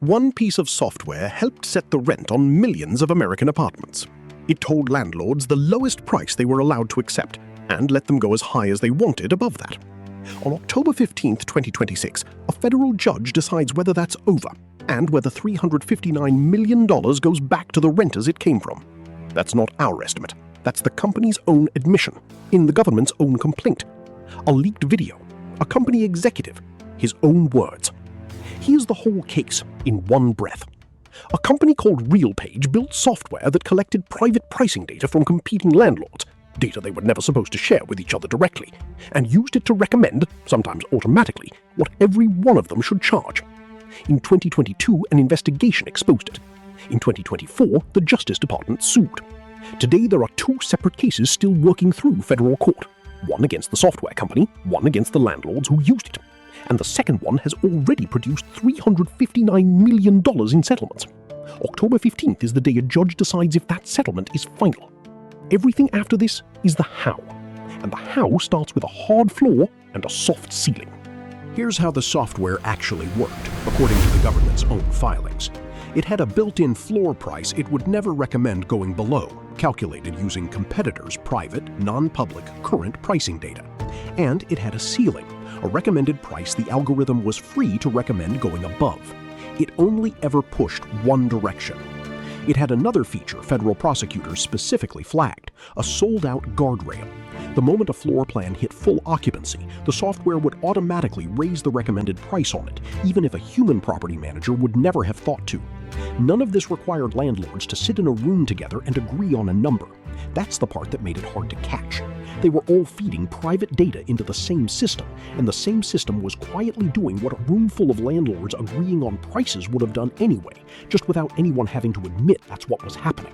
One piece of software helped set the rent on millions of American apartments. It told landlords the lowest price they were allowed to accept and let them go as high as they wanted above that. On October 15, 2026, a federal judge decides whether that's over and whether $359 million goes back to the renters it came from. That's not our estimate. That's the company's own admission, in the government's own complaint. A leaked video, a company executive, his own words. Here's the whole case in one breath. A company called RealPage built software that collected private pricing data from competing landlords, data they were never supposed to share with each other directly, and used it to recommend, sometimes automatically, what every one of them should charge. In 2022, an investigation exposed it. In 2024, the Justice Department sued. Today, there are two separate cases still working through federal court. One against the software company, one against the landlords who used it. And the second one has already produced $359 million in settlements. October 15th is the day a judge decides if that settlement is final. Everything after this is the how. And the how starts with a hard floor and a soft ceiling. Here's how the software actually worked, according to the government's own filings. It had a built-in floor price it would never recommend going below, calculated using competitors' private, non-public, current pricing data. And it had a ceiling, a recommended price the algorithm was free to recommend going above. It only ever pushed one direction. It had another feature federal prosecutors specifically flagged, a sold-out guardrail. The moment a floor plan hit full occupancy, the software would automatically raise the recommended price on it, even if a human property manager would never have thought to. None of this required landlords to sit in a room together and agree on a number. That's the part that made it hard to catch. They were all feeding private data into the same system, and the same system was quietly doing what a room full of landlords agreeing on prices would have done anyway, just without anyone having to admit that's what was happening.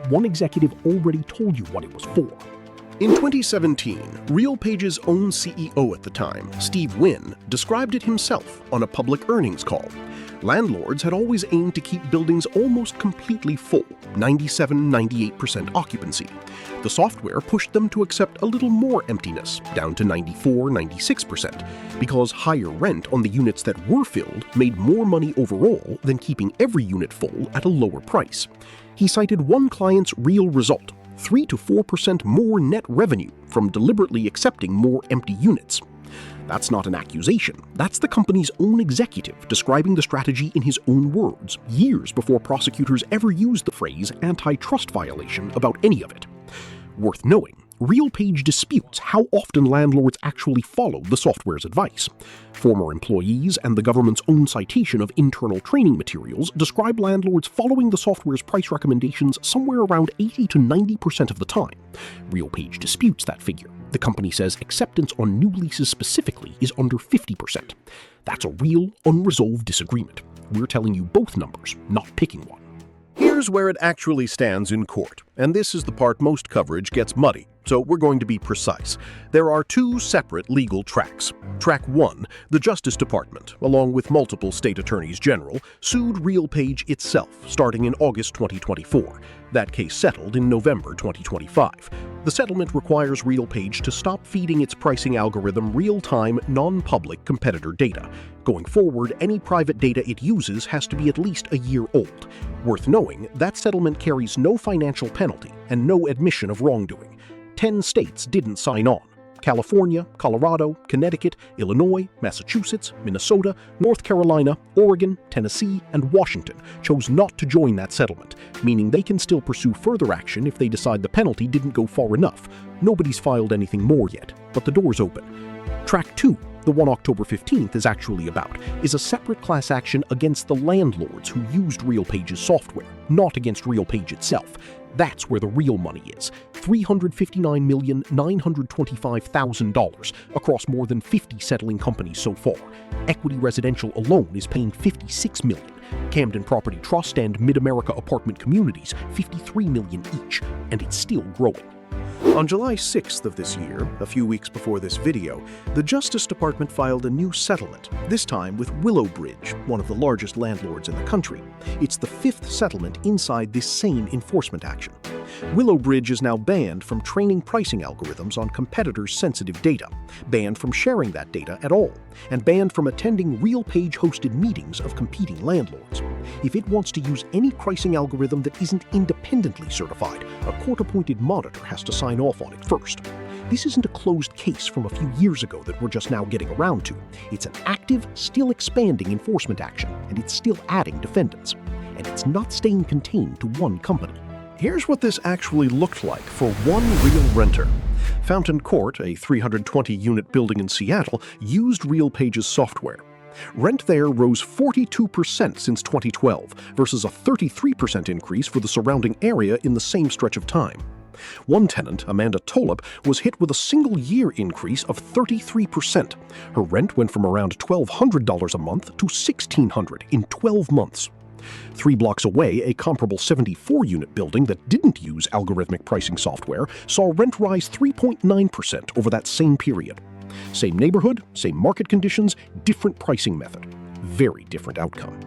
One executive already told you what it was for. In 2017, RealPage's own CEO at the time, Steve Wynn, described it himself on a public earnings call. Landlords had always aimed to keep buildings almost completely full, 97–98% occupancy. The software pushed them to accept a little more emptiness, down to 94–96%, because higher rent on the units that were filled made more money overall than keeping every unit full at a lower price. He cited one client's real result: 3 to 4% more net revenue from deliberately accepting more empty units. That's not an accusation. That's the company's own executive describing the strategy in his own words, years before prosecutors ever used the phrase antitrust violation about any of it. Worth knowing, RealPage disputes how often landlords actually follow the software's advice. Former employees and the government's own citation of internal training materials describe landlords following the software's price recommendations somewhere around 80–90% of the time. RealPage disputes that figure. The company says acceptance on new leases specifically is under 50%. That's a real, unresolved disagreement. We're telling you both numbers, not picking one. Here's where it actually stands in court, and this is the part most coverage gets muddy, so we're going to be precise. There are two separate legal tracks. Track 1, the Justice Department, along with multiple state attorneys general, sued RealPage itself starting in August 2024. That case settled in November 2025. The settlement requires RealPage to stop feeding its pricing algorithm real-time, non-public competitor data. Going forward, any private data it uses has to be at least a year old. Worth knowing, that settlement carries no financial penalty and no admission of wrongdoing. 10 states didn't sign on. California, Colorado, Connecticut, Illinois, Massachusetts, Minnesota, North Carolina, Oregon, Tennessee, and Washington chose not to join that settlement, meaning they can still pursue further action if they decide the penalty didn't go far enough. Nobody's filed anything more yet, but the door's open. Track 2, the one October 15th is actually about, is a separate class action against the landlords who used RealPage's software, not against RealPage itself. That's where the real money is, $359,925,000 across more than 50 settling companies so far. Equity Residential alone is paying $56 million. Camden Property Trust and Mid-America Apartment Communities, $53 million each, and it's still growing. On July 6th of this year, a few weeks before this video, the Justice Department filed a new settlement, this time with Willowbridge, one of the largest landlords in the country. It's the 5th settlement inside this same enforcement action. Willowbridge is now banned from training pricing algorithms on competitors' sensitive data, banned from sharing that data at all, and banned from attending RealPage-hosted meetings of competing landlords. If it wants to use any pricing algorithm that isn't independently certified, a court-appointed monitor has to sign off on it first. This isn't a closed case from a few years ago that we're just now getting around to. It's an active, still expanding enforcement action, and it's still adding defendants. And it's not staying contained to one company. Here's what this actually looked like for one real renter. Fountain Court, a 320-unit building in Seattle, used RealPage's software. Rent there rose 42% since 2012 versus a 33% increase for the surrounding area in the same stretch of time. One tenant, Amanda Tolop, was hit with a single-year increase of 33%. Her rent went from around $1,200 a month to $1,600 in 12 months. 3 blocks away, a comparable 74-unit building that didn't use algorithmic pricing software saw rent rise 3.9% over that same period. Same neighborhood, same market conditions, different pricing method. Very different outcome.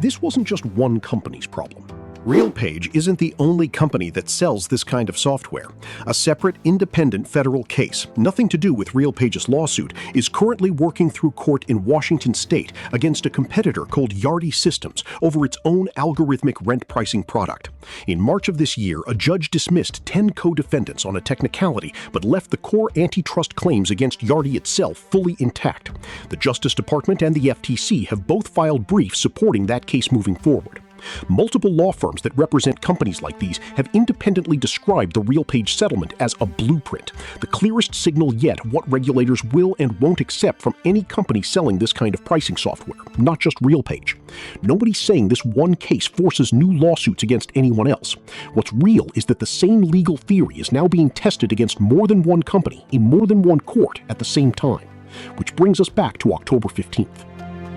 This wasn't just one company's problem. RealPage isn't the only company that sells this kind of software. A separate, independent federal case, nothing to do with RealPage's lawsuit, is currently working through court in Washington state against a competitor called Yardi Systems over its own algorithmic rent pricing product. In March of this year, a judge dismissed 10 co-defendants on a technicality, but left the core antitrust claims against Yardi itself fully intact. The Justice Department and the FTC have both filed briefs supporting that case moving forward. Multiple law firms that represent companies like these have independently described the RealPage settlement as a blueprint, the clearest signal yet what regulators will and won't accept from any company selling this kind of pricing software, not just RealPage. Nobody's saying this one case forces new lawsuits against anyone else. What's real is that the same legal theory is now being tested against more than one company in more than one court at the same time. Which brings us back to October 15th.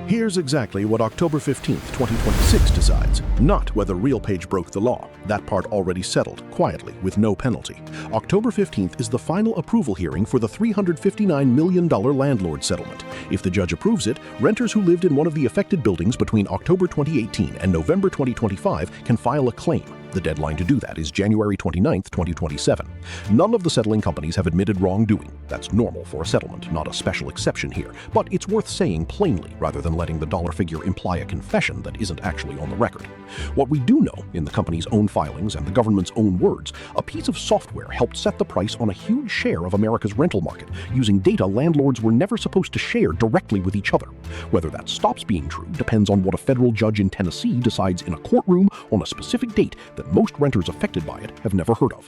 Here's exactly what October 15, 2026 decides. Not whether RealPage broke the law. That part already settled, quietly, with no penalty. October 15th is the final approval hearing for the $359 million landlord settlement. If the judge approves it, renters who lived in one of the affected buildings between October 2018 and November 2025 can file a claim. The deadline to do that is January 29, 2027. None of the settling companies have admitted wrongdoing. That's normal for a settlement, not a special exception here. But it's worth saying plainly, rather than letting the dollar figure imply a confession that isn't actually on the record. What we do know, in the company's own filings and the government's own words, a piece of software helped set the price on a huge share of America's rental market, using data landlords were never supposed to share directly with each other. Whether that stops being true depends on what a federal judge in Tennessee decides in a courtroom on a specific date that most renters affected by it have never heard of.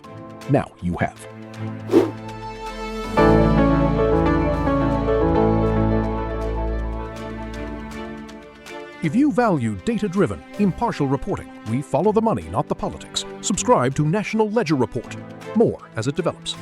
Now you have. If you value data-driven, impartial reporting, we follow the money, not the politics. Subscribe to National Ledger Report. More as it develops.